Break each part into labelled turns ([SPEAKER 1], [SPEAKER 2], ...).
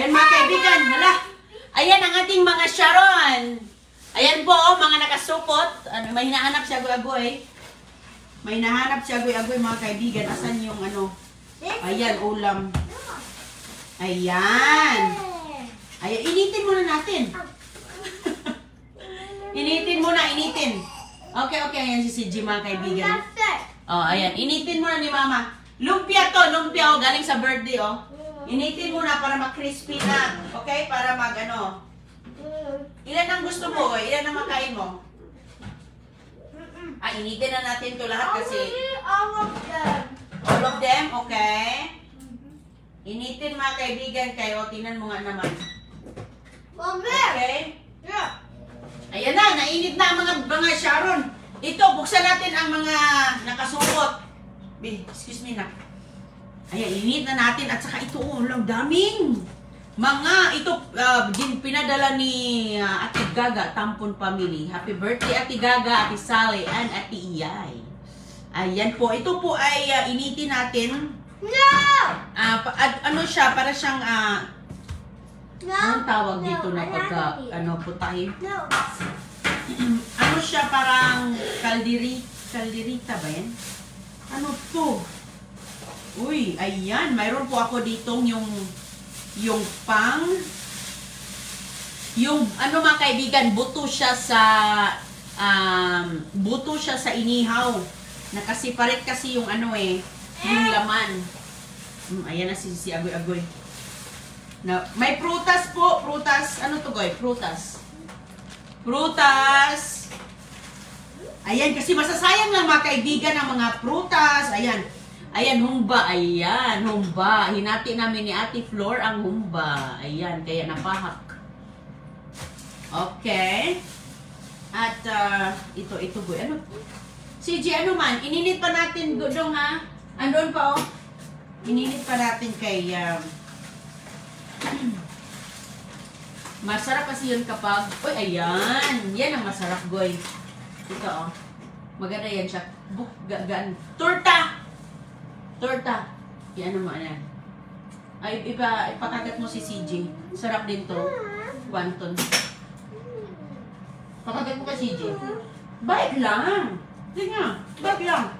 [SPEAKER 1] Ayan mga kaibigan, hala. Ayan ang ating mga Sharon. Ayan po, mga nakasupot. May hinahanap siya agoy-agoy. May hinahanap siya agoy-agoy mga kaibigan. Asan yung ano? Ayan, ulam. Ayan. Ayan, initin muna natin. Initin muna, initin. Okay, ayan si CG mga kaibigan. Oh, ayan, initin muna ni Mama. Lumpia to, lumpia oh, galing sa birthday oh. Initin muna para mag-crispy na. Okay, para mag-ano. Ilan ang gusto mo? Ilan ang makain mo? Initin na natin to lahat kasi.
[SPEAKER 2] All of them.
[SPEAKER 1] All of them? Okay. Initin mga kaibigan kayo. Tingnan mo nga naman. Okay.
[SPEAKER 2] Yeah.
[SPEAKER 1] Ayan na, nainit na ang mga Sharon. Ito, buksan natin ang mga nakasupot. Excuse me na. Ayan, init na natin. At saka ito, lang daming mga, ito, pinadala ni Ate Gaga, Tampon Family. Happy birthday, Ate Gaga, Ate Sally, and Ate Iyay. Ayan po. Ito po ay initin natin.
[SPEAKER 2] No!
[SPEAKER 1] Ano siya, para siyang,
[SPEAKER 2] No!
[SPEAKER 1] anong tawag dito na pagka, putahin? No. Ano siya, parang kalderita ba yan? Ano to? Uy, ayan. Mayroon po ako ditong yung ano mga kaibigan, buto siya sa inihaw. Nakasiparit kasi yung ano yung laman. Ayan na si Agoy-Agoy. May prutas po, prutas. Ano to, Goy? Prutas. Prutas. Ayan, kasi masasayang lang mga kaibigan ang mga prutas. Ayan. Ayan, humba. Ayan, humba. Hinati namin ni Ate Flor ang humba. Ayan, kaya napahak. Okay. At, ito, boy. Ano? CJ, ano man? Ininit pa natin, Dudong, ha? Andun pa, oh. Ininit pa natin kay, masarap kasi yun kapag, uy, ayan. Yan ang masarap, Goy. Ito, oh. Maganda yan siya. Gaan. Torta! Torta. Yan naman yan. Ay, ipakagat mo si CJ. Sarap din to. Quanton. Pakagat mo kay CJ. Bait lang. Tingnan. Bait lang.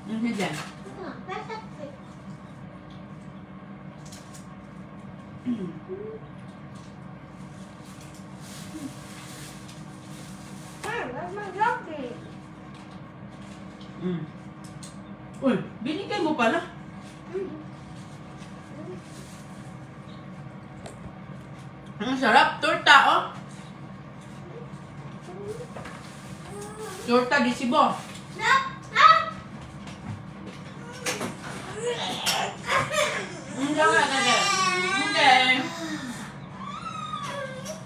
[SPEAKER 1] Ano dyan?
[SPEAKER 2] That's my jockey.
[SPEAKER 1] Uy, binigay mo pala. Ang sarap. Torta, oh. Torta di Cebu. Okay.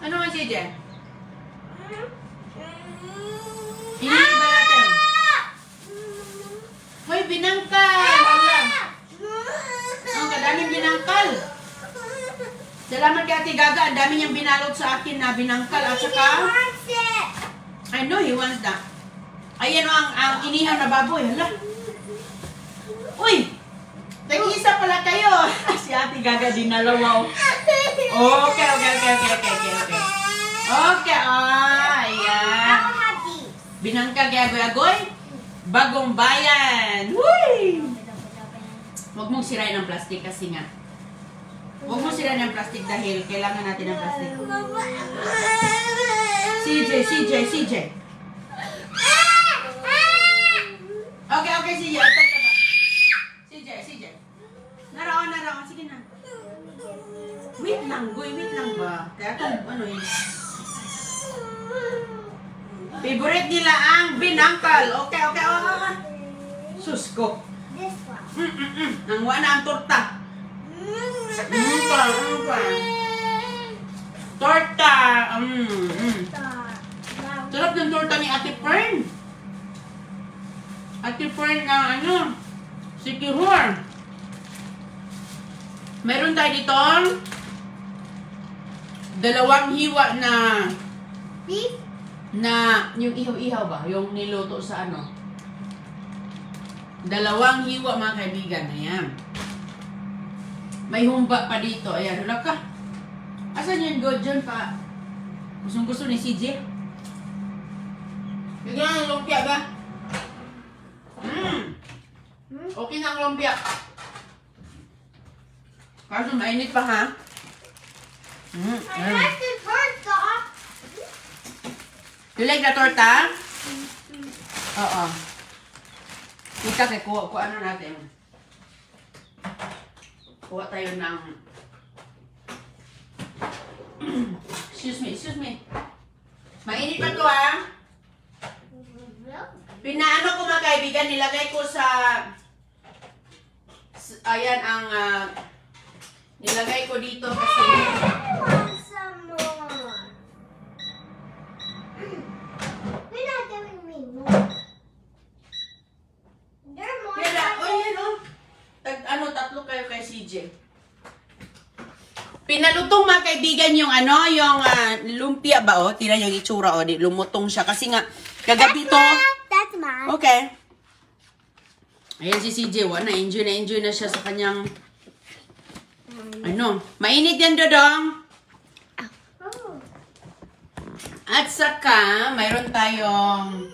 [SPEAKER 1] Ano nga siya dyan? Init ba natin? Hoy, binangkal! Ang kadaming binangkal. Salamat kay Ate Gaga. Ang dami niyang binalot sa akin na binangkal. At saka, I know he wants that. Ayan ang inihaw na baboy. Hala. Uy! Tag-isa pala kayo. Si Ate Gaga dinalawaw. Okay. Okay, ayan. Binangkal kay Agoy-Agoy. Bagong bayan. Uy! Huwag mong sirain ang plastic kasi nga. Huwag mong sirain ang plastic dahil kailangan natin ng plastic. CJ. Okay, CJ. CJ. Naraon. Sige na. Wait lang, Goy. Wait lang ba? Kaya kung ano yun. Favorite nila ang binangkal. Okay. Sus ko.
[SPEAKER 2] This one.
[SPEAKER 1] Ang wala ang torta. Torta. Sarap ng torta ni Ate Fern. Ate Fern na si Kihor. Meron tayo dito dalawang hiwa na
[SPEAKER 2] Beef?
[SPEAKER 1] na yung ihaw-ihaw ba? Yung niluto sa Dalawang hiwa mga kaibigan. Ayan. May humba pa dito. Ayan. Wala ka. Asan yung Godjon pa? Gustong-gusto ni CJ. Bigyan ng lumpia ba? Okay na ang lumpia. Kaso mainit pa ha?
[SPEAKER 2] I like the torta.
[SPEAKER 1] You like the torta? Oo. Kita kay kuha ano natin. Kuha tayo ng excuse me. Mainit pa to ha? Pinaano ko mga kaibigan, nilagay ko sa ayan ang nilagay ko dito kasi
[SPEAKER 2] I want some more. You're not giving me more. You're more.
[SPEAKER 1] yan o. Tatlo kayo kay CJ. Pinalutong mga kaibigan yung yung lumpia ba o? Tingnan yung itsura o, lumutong siya kasi nga kagabi to.
[SPEAKER 2] That's mine.
[SPEAKER 1] Okay. Ayan si CJ, na-enjoy na siya sa kanyang mainit yan Dodong.
[SPEAKER 2] Oh.
[SPEAKER 1] At saka, mayroon tayong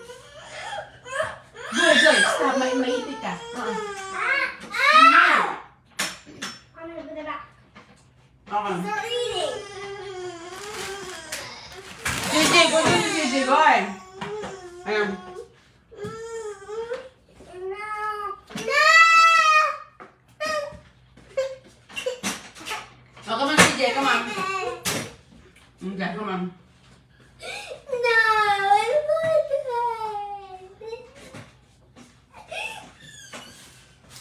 [SPEAKER 1] Joy, stop, maipit ka.
[SPEAKER 2] I'm gonna put it back.
[SPEAKER 1] Okay.
[SPEAKER 2] Start eating.
[SPEAKER 1] CJ, go. Ayan. Oh, come on, CJ, come on. Okay, come on.
[SPEAKER 2] No, I want to.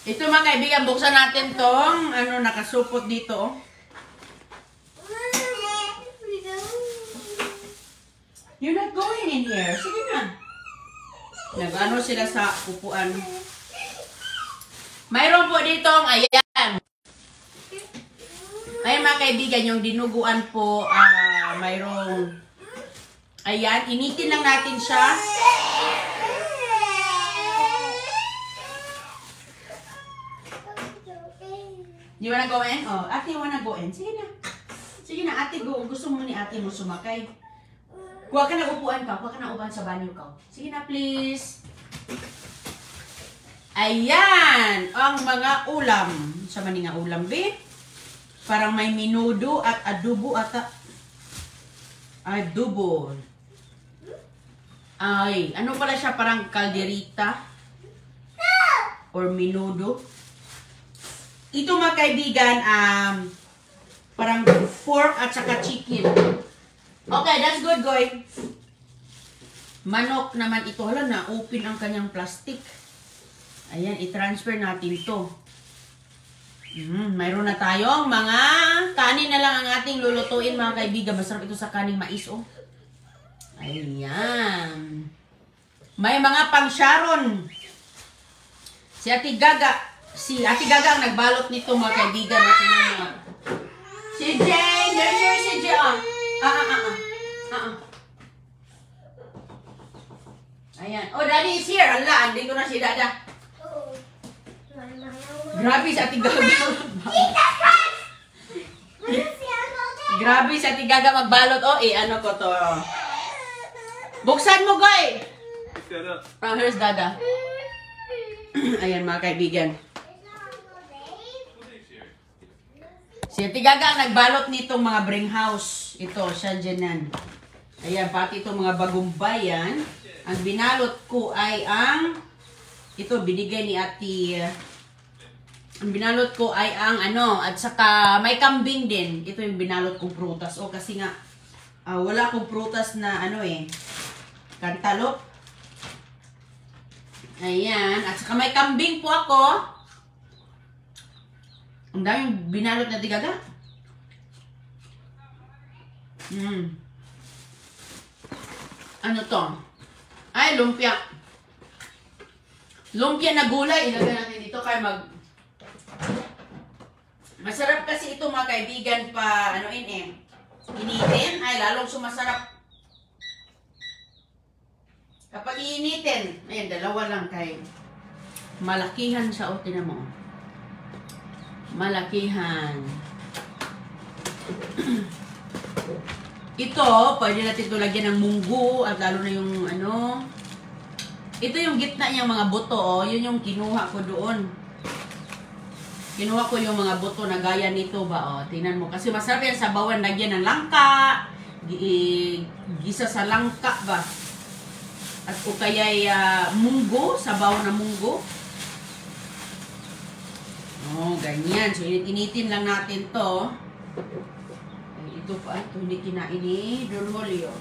[SPEAKER 1] Ito mga kaibigan, buksan natin tong nakasupot dito. You're not going in here. Sige na. Nag-ano sila sa upuan. Mayroon po ditong, ayan. Ayan mga kaibigan, yung dinuguan po, mayroong, ayan, initin lang natin siya. You wanna go in? Oh, ate, you wanna go in? Sige na. Sige na, ate, go. Gusto mo ni ate mo sumakay. Kuha ka na upuan ka. Kuha ka na upuan sa banyo ka. Sige na, please. Ayan. Ang mga ulam. Sa maning nga ulam, be? Parang may minudo at adobo ata. Adobo. Ay, ano pala siya? Parang kalderita. Or minudo. Ito mga kaibigan, parang pork at saka chicken. Okay, that's good, Goy. Manok naman ito. Hala, na-open ang kanyang plastic. Ayan, i-transfer natin ito. Mayroon na tayong mga kanin na lang ang ating lulutuin, mga kaibigan. Masarap ito sa kaning mais, oh. Ayan. May mga pang-sharon. Si Ate Gaga ang nagbalot nito, mga kaibigan. Si Jane! There's your si Jane. Ayan. Oh, Daddy is here. Ala, andin ko na si Dada. Grabe si Ate Gaga. Grabe si Ate Gaga magbalot. Oh, ano ko to? Buksan mo, Goy! Oh, here's Dada. Ayan, mga kaibigan. Si Ate Gaga ang nagbalot nitong mga bring house. Ito, siya dyanan. Ayan, pati itong mga bagong bayan. Ang binalot ko ay ito, binigay ni Ate. Ang binalot ko ay at saka may kambing din. Ito yung binalot kong prutas. O, kasi nga, wala akong prutas na kantalop. Ayan, at saka may kambing po ako. Ang daming binalot na Gaga. Ano to? Ay, lumpia. Lumpia na gulay. Ilagay natin dito kaya masarap kasi ito mga kaibigan pa, initin. Ay, lalong sumasarap. Kapag iinitin, ayan, dalawa lang kayo. Malakihan siya, o, tinan mo. Malakihan. Ito, pwede natin ito lagyan ng munggo, at lalo na yung ano. Ito yung gitna niyang mga buto, oh. Yun yung kinuha ko doon. Kinuha ko yung mga buto na gaya nito ba, oh. Tingnan mo. Kasi masarap yan sa bawan, lagyan ng langka. Gisa sa langka ba. At o kaya'y munggo, sabaw na munggo. Oh, ganyan. So, init-initin lang natin to. Ay, ito pa. Ito hindi kinain ni Don Julio.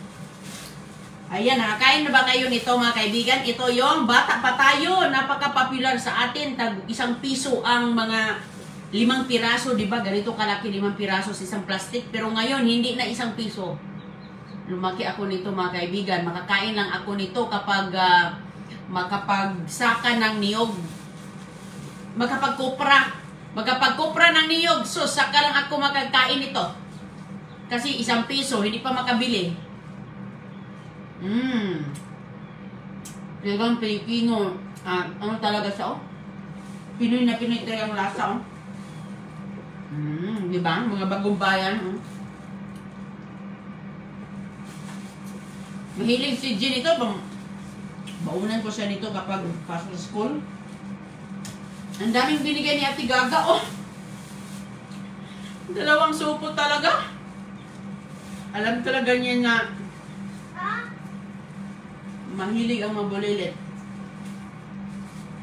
[SPEAKER 1] Ayan, nakakain na ba kayo nito mga kaibigan? Ito yung bata pa tayo. Napaka-popular sa atin. Tag 1 piso ang mga 5 piraso, di ba? Ganito kalaki 5 piraso sa isang plastic. Pero ngayon, hindi na 1 piso. Lumaki ako nito mga kaibigan. Makakain lang ako nito kapag makapagsaka ng niyog. Magkapagkopra ng niyog. So, saka lang ako makakain nito. Kasi 1 piso, hindi pa makabili. Talagang Pilipino. Ano talaga siya, oh? Pinoy na Pinoy talagang lasa, oh. Diba? Mga bagong bayan, oh. Mahilig si Jean ito. Baunan ko siya nito kapag pasok sa school. Ang daming binigay ni Ate Gaga, oh. 2 supo talaga. Alam talaga niya na mahilig ang mabulilit.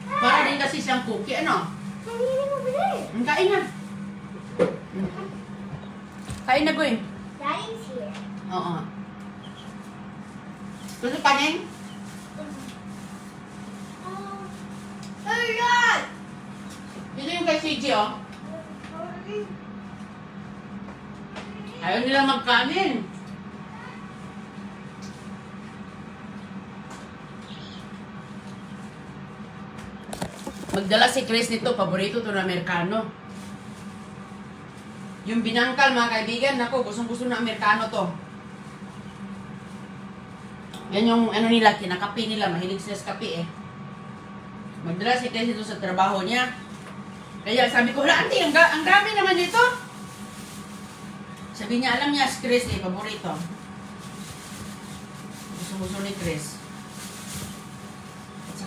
[SPEAKER 1] Para din kasi siyang cookie, ano? Ang kain na. Kain na, Gwen.
[SPEAKER 2] Daddy's here.
[SPEAKER 1] Oo. Gusto kanin?
[SPEAKER 2] Ayan!
[SPEAKER 1] Ito yung kay CJ, oh. Ayaw nila magkanin. Magdala si Chris nito, paborito to na Amerikano. Yung binangkal mga kaibigan, nako, gustong-gusto na Amerikano to. Yan yung ano nila, kinakape nila, mahilig sila sa kape eh. Magdala si Chris ito sa trabaho niya. Kaya sabi ko, hala auntie, ang dami naman dito. Sabi niya, alam niya si Chris eh, paborito. Gusto-gusto ni Chris.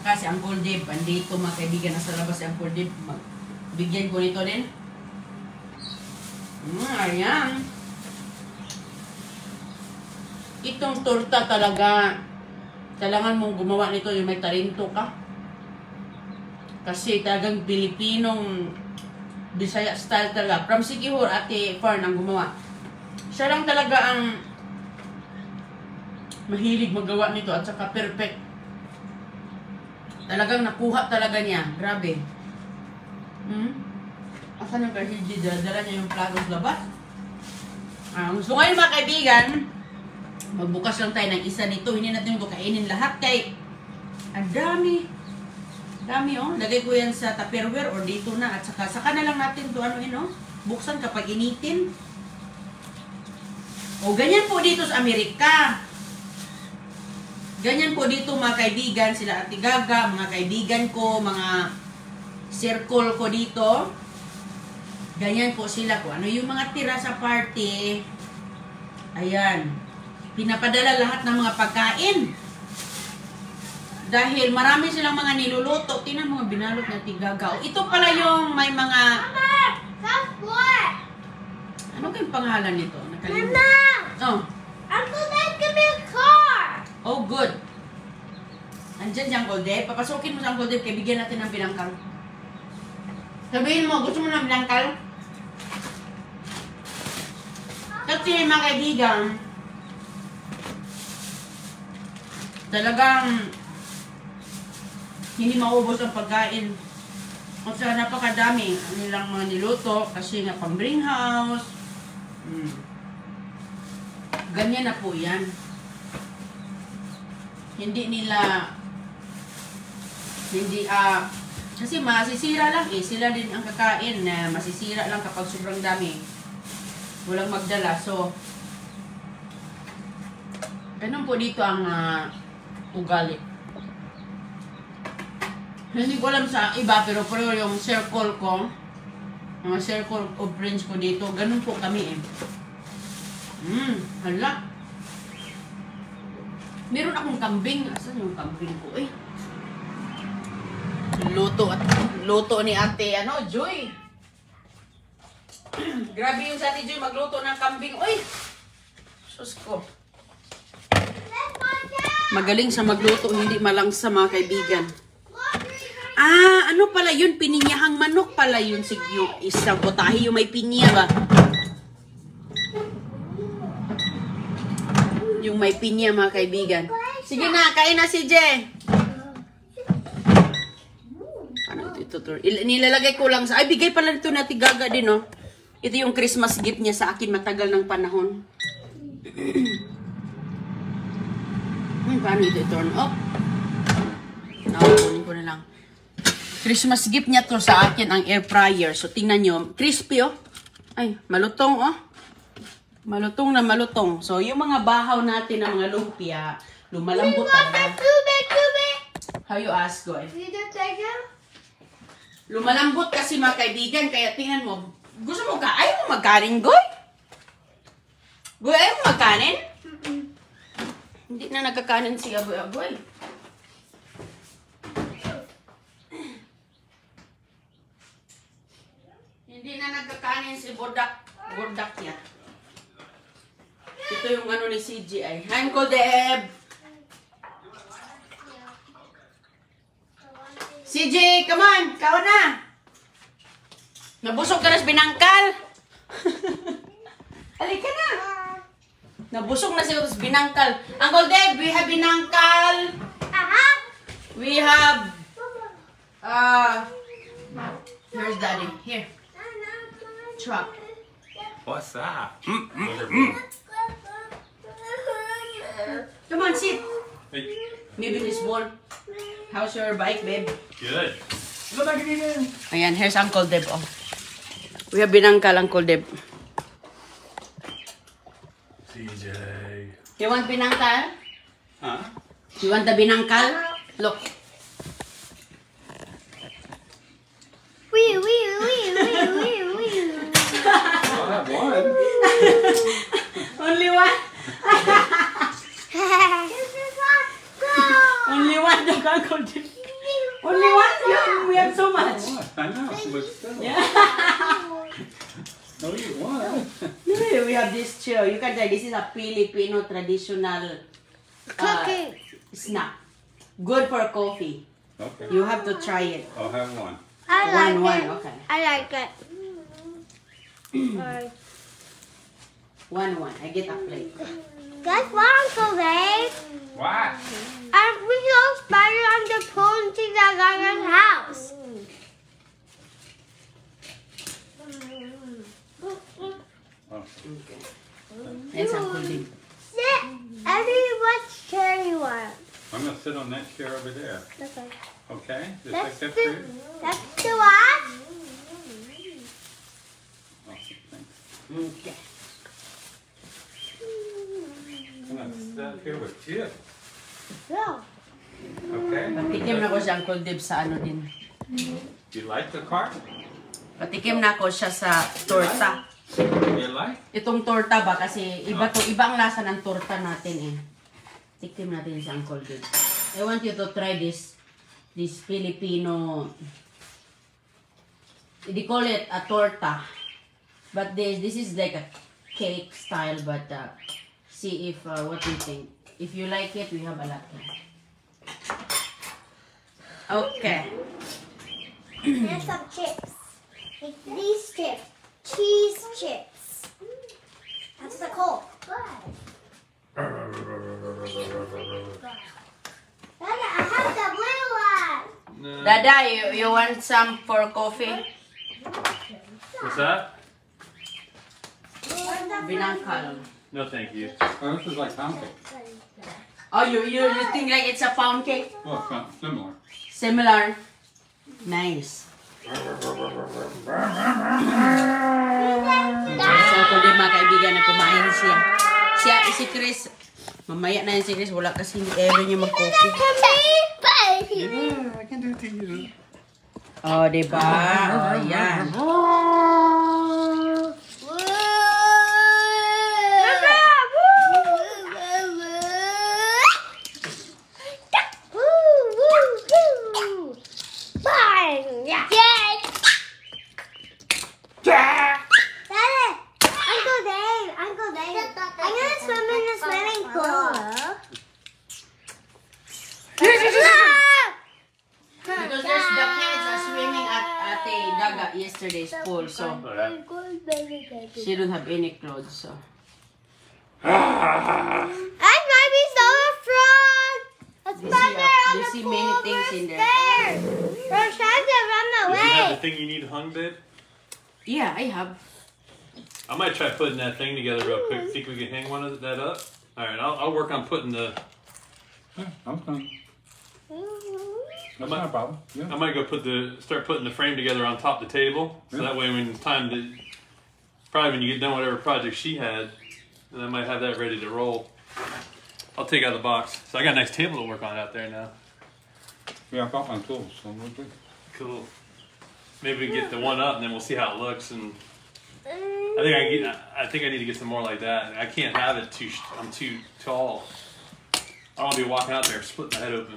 [SPEAKER 1] Si Uncle Dave, andito mga kaibigan, nasa labas si Uncle Dave. Bigyan ko nito din. Ayan. Itong torta talaga, kailangan mong gumawa nito yung may talento ka. Kasi talagang Pilipinong Bisaya style talaga. From Sikihor, Ate Fern ang gumawa. Siya lang talaga ang mahilig magawa nito at saka perfect. Talagang nakuha talaga niya. Grabe. Asan yung kahildi? Dala niya yung plato sa labas. So ngayon mga kaibigan, magbukas lang tayo ng isa nito. Hindi natin ito kainin lahat kay ang dami. Dami, oh. Lagay ko yan sa Tupperware or dito na. At saka na lang natin ito buksan kapag initin. O ganyan po dito sa Amerika. Ganyan po dito mga kaibigan, sila Ate Gaga, mga kaibigan ko, mga circle ko dito. Ganyan po sila ko. Ano yung mga tira sa party, ayan, pinapadala lahat ng mga pagkain. Dahil marami silang mga niluluto. Tingnan mga binalot ng Ate Gaga. Ito pala yung may mga...
[SPEAKER 2] Mama! That's what?
[SPEAKER 1] Ano kayong pangalan nito? Nakalimutan.
[SPEAKER 2] Mama!
[SPEAKER 1] Oh.
[SPEAKER 2] Uncle Dad, give me a car!
[SPEAKER 1] Oh, good. Andyan si Uncle Dave. Papasukin mo sa Uncle Dave, kaya bigyan natin ng binangkal. Sabihin mo, gusto mo ng binangkal? Kasi mga kaibigan, talagang hindi maubos ang pagkain. At sa napakadami ang nilang mga niluto kasi nga pang bring house. Ganyan na po yan. Hindi nila kasi masisira lang eh. Sila din ang kakain na masisira lang kapag sobrang dami. Walang magdala. So, ganun po dito ang ugali. Hindi ko alam sa iba, pero yung circle ko, mga circle of friends ko dito, ganun po kami eh. Hala. Meron akong kambing. Asan yung kambing ko eh? Luto ni ate, Joy. Grabe yung sa ate Joy, magluto ng kambing. Uy! Sus ko. Magaling sa magluto, hindi malangsa mga kaibigan. Ano pala yun? Pininyahang manok pala yun. Yung isang potahe, yung may pinya ba? Yung may pinya mga kaibigan. Sige na, kain na si Je. Ano ito? Nilalagay ko lang sa... Ay, bigay pala ito na Gaga din, no? Ito yung Christmas gift niya sa akin matagal ng panahon. Paano ito i-turn off? Kunin ko na lang. Christmas gift niya to sa akin, ang air fryer. So, tingnan nyo. Crispy, oh. Ay, malutong, oh. Malutong na malutong. So, yung mga bahaw natin ng mga lumpia, lumalambot talaga. How you ask, Goy? Lumalambot kasi mga kaibigan, kaya tingnan mo. Gusto mo ka? Ayaw mo magkanin, Goy? Goy, ayaw mo magkanin? Hindi na nagkakanin si Aboy. Hindi na nagkakanin si Bordak niya. Ito yung ni CGI. Hi, Uncle Deb! CJ, come on! Kao na! Nabusog ka na sa binangkal! Halika na! Nabusog na siya sa binangkal. Uncle Deb, we have binangkal! We have... Here's Daddy. Here. Truck.
[SPEAKER 3] What's that?
[SPEAKER 1] Come on, sit.
[SPEAKER 3] Hey,
[SPEAKER 1] Maybe this ball. How's your bike, babe?
[SPEAKER 3] good.
[SPEAKER 1] Ayan, here's Uncle Deb. Oh. We have binangkal, Uncle Deb.
[SPEAKER 3] CJ.
[SPEAKER 1] You want binangkal?
[SPEAKER 3] Huh?
[SPEAKER 1] You want the binangkal? Look.
[SPEAKER 3] I'll have one.
[SPEAKER 1] Only one? Only one, the Uncle Deb. Only one? We have so much.
[SPEAKER 3] I know, but still.
[SPEAKER 1] Yeah.
[SPEAKER 3] No, you want.
[SPEAKER 1] We have this chair. You can try. This is a Filipino traditional snack. Good for coffee.
[SPEAKER 3] Okay.
[SPEAKER 1] You have to try it.
[SPEAKER 3] I'll have one.
[SPEAKER 1] One, okay.
[SPEAKER 2] I like it.
[SPEAKER 1] One. I get a plate.
[SPEAKER 2] That's what Uncle Dave.
[SPEAKER 3] What?
[SPEAKER 2] We go spider on the pole to the Gaga's house.
[SPEAKER 3] Oh,
[SPEAKER 1] Okay. Yes, Uncle Deb.
[SPEAKER 2] Sit. What chair you want?
[SPEAKER 3] I'm gonna sit on that chair over there.
[SPEAKER 2] Okay.
[SPEAKER 3] Okay? Just
[SPEAKER 2] That's
[SPEAKER 3] like that
[SPEAKER 2] the,
[SPEAKER 3] for you?
[SPEAKER 2] that's the what?
[SPEAKER 3] Oh, thanks.
[SPEAKER 1] Okay.
[SPEAKER 3] I'm gonna sit up here with Chip.
[SPEAKER 2] No.
[SPEAKER 3] Okay?
[SPEAKER 1] Patikim na ko si Uncle Deb sa ano din.
[SPEAKER 3] You like the cart?
[SPEAKER 1] Patikim na ko siya sa torta.
[SPEAKER 3] You like?
[SPEAKER 1] Itong torta ba? Kasi iba ang lasa ng torta natin eh. Tikim natin si Uncle Deb. I want you to try this Filipino, they call it a torta. But this is like a cake style, but see if, what do you think? If you like it, we have a lot. Okay.
[SPEAKER 2] There's some chips. Like these chips. Cheese chips. That's the cold. Dada, I have the blue one.
[SPEAKER 3] No.
[SPEAKER 1] Dada, you want some for coffee?
[SPEAKER 3] What's that?
[SPEAKER 1] Binangkal.
[SPEAKER 3] No, thank you. Oh, this is like pound cake.
[SPEAKER 1] Oh, you think like it's a pound cake?
[SPEAKER 3] Well, it's not similar.
[SPEAKER 1] Similar. Nice. Sa ko din mga kaibigan na kumain siya. Si Chris, mamaya na yan si Chris, wala kasi ever niya mag-coffee.
[SPEAKER 3] Yeah, I can do it to you.
[SPEAKER 1] Oh, diba? Oh, yan.
[SPEAKER 2] Uncle Dave, I'm gonna swim in the swimming pool.
[SPEAKER 1] Because there's the kids are swimming at Ate Daga yesterday's pool, so she don't have any clothes, so.
[SPEAKER 2] And maybe Solar Frog! A spider on
[SPEAKER 1] They
[SPEAKER 2] the
[SPEAKER 1] see
[SPEAKER 2] pool
[SPEAKER 1] many things in there.
[SPEAKER 2] stairs! We're trying to run
[SPEAKER 3] Does it have the
[SPEAKER 2] away!
[SPEAKER 3] thing you need hung, babe?
[SPEAKER 1] Yeah, I have.
[SPEAKER 3] I might try putting that thing together real quick. Think we can hang one of that up? Alright, I'll work on putting the...
[SPEAKER 4] Yeah, I'm fine. That's
[SPEAKER 3] might-
[SPEAKER 4] not a problem. Yeah.
[SPEAKER 3] I might go start putting the frame together on top of the table. So
[SPEAKER 4] Yeah.
[SPEAKER 3] that way when it's time to... Probably when you get done whatever project she had, then I might have that ready to roll. I'll take out the box. So I got a nice table to work on out there now.
[SPEAKER 4] Yeah, I got my tools, so we're good.
[SPEAKER 3] Cool. Maybe we can get the one up and then we'll see how it looks. And I think I need to get some more like that. I can't have it I'm too tall. I don't want to be walking out there splitting my head open.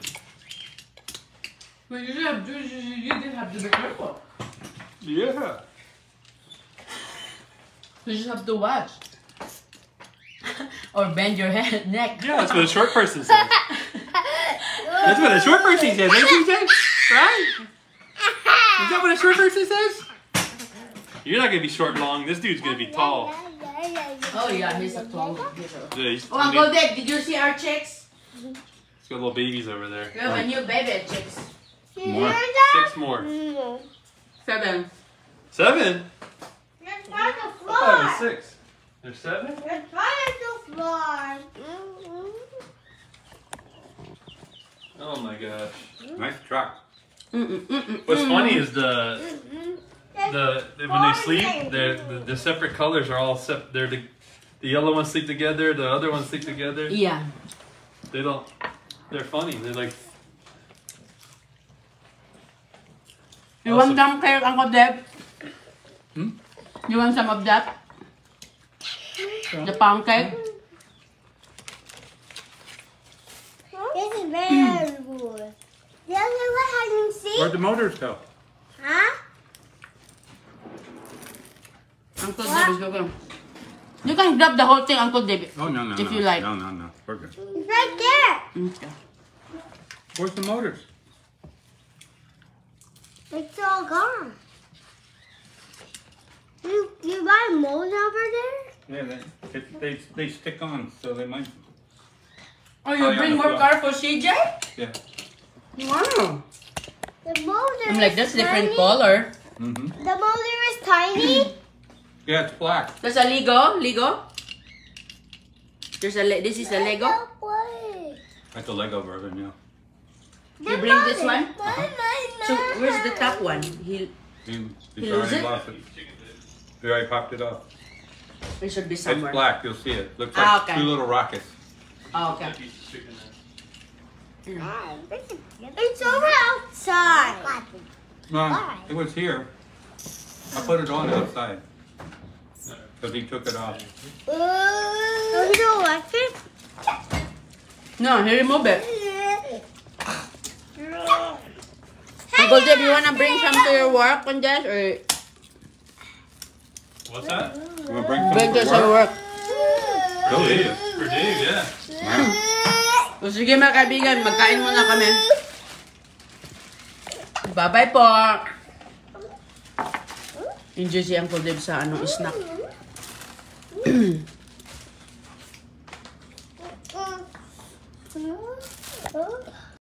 [SPEAKER 1] But you did have to be careful.
[SPEAKER 3] Yeah.
[SPEAKER 1] You just have to watch. Or bend your head, neck.
[SPEAKER 3] Yeah, that's what a short person says. That's what a short person says, right, TJ? Right? Is that what a short person says? You're not gonna be short and long. This dude's gonna be tall.
[SPEAKER 1] Oh yeah, he's a tall.
[SPEAKER 3] Yeah, he's
[SPEAKER 1] Oh, Uncle Dave, did you see our chicks?
[SPEAKER 3] got little babies over there.
[SPEAKER 1] We have a new baby chicks.
[SPEAKER 4] More.
[SPEAKER 3] 6 more.
[SPEAKER 1] 7.
[SPEAKER 3] 7?
[SPEAKER 2] Let's try the
[SPEAKER 3] I
[SPEAKER 2] floor!
[SPEAKER 3] thought it was 6. There's 7?
[SPEAKER 2] Let's try the floor!
[SPEAKER 3] Oh my gosh.
[SPEAKER 4] Nice truck.
[SPEAKER 3] What's funny is when they sleep, the separate colors are all they're the yellow ones sleep together, the other ones sleep together.
[SPEAKER 1] Yeah.
[SPEAKER 3] They're funny. They're like
[SPEAKER 1] You want some cake, Uncle Dave? You want some of that? The pound cake?
[SPEAKER 2] This is very good. The other one hasn't seen.
[SPEAKER 4] Where'd the motors go?
[SPEAKER 2] Huh?
[SPEAKER 1] Uncle Dave is looking. You can grab the whole thing, Uncle Dave.
[SPEAKER 4] Oh, no, no,
[SPEAKER 1] If
[SPEAKER 4] no.
[SPEAKER 1] you like.
[SPEAKER 4] No, no, no. We're good.
[SPEAKER 2] It's right there.
[SPEAKER 1] Okay.
[SPEAKER 4] Where's the motors?
[SPEAKER 2] It's all gone. You buy a mold over there?
[SPEAKER 4] Yeah, they stick on, so they might.
[SPEAKER 1] Oh, you
[SPEAKER 4] Oh,
[SPEAKER 1] bring
[SPEAKER 4] yeah,
[SPEAKER 1] more
[SPEAKER 4] the
[SPEAKER 1] car for CJ?
[SPEAKER 4] Yeah.
[SPEAKER 1] Wow.
[SPEAKER 2] The molder
[SPEAKER 1] I'm like,
[SPEAKER 2] is
[SPEAKER 1] that's different
[SPEAKER 2] tiny.
[SPEAKER 1] color.
[SPEAKER 4] Mm-hmm.
[SPEAKER 2] The molder is tiny.
[SPEAKER 4] Yeah, it's black.
[SPEAKER 1] There's a Lego. This is a Lego.
[SPEAKER 2] No way.
[SPEAKER 4] That's a Lego version, yeah.
[SPEAKER 1] You bring this one?
[SPEAKER 2] Mine.
[SPEAKER 1] So where's the top one? He
[SPEAKER 4] He's
[SPEAKER 1] lose
[SPEAKER 4] already
[SPEAKER 1] it?
[SPEAKER 4] lost it. He already popped it off.
[SPEAKER 1] it should be
[SPEAKER 4] It's
[SPEAKER 1] somewhere.
[SPEAKER 4] black, you'll see it. Looks
[SPEAKER 1] Ah,
[SPEAKER 4] like
[SPEAKER 1] okay.
[SPEAKER 4] 2 little rockets.
[SPEAKER 1] Oh, okay.
[SPEAKER 2] It's over outside.
[SPEAKER 4] No, it was here. I put it on outside. Because he took it off.
[SPEAKER 2] You don't like it?
[SPEAKER 1] No, he removed it. Uncle Dave, you wanna bring some to your work on that or
[SPEAKER 3] What's that?
[SPEAKER 4] You want to bring
[SPEAKER 1] bring
[SPEAKER 4] some
[SPEAKER 1] to
[SPEAKER 4] to
[SPEAKER 1] your
[SPEAKER 4] work?
[SPEAKER 1] work?
[SPEAKER 3] For Dave. For Dave, yeah.
[SPEAKER 4] Yeah.
[SPEAKER 1] O sige mga kaibigan, magkain muna kami. Bye-bye po. Enjoy si Uncle Dave sa snack.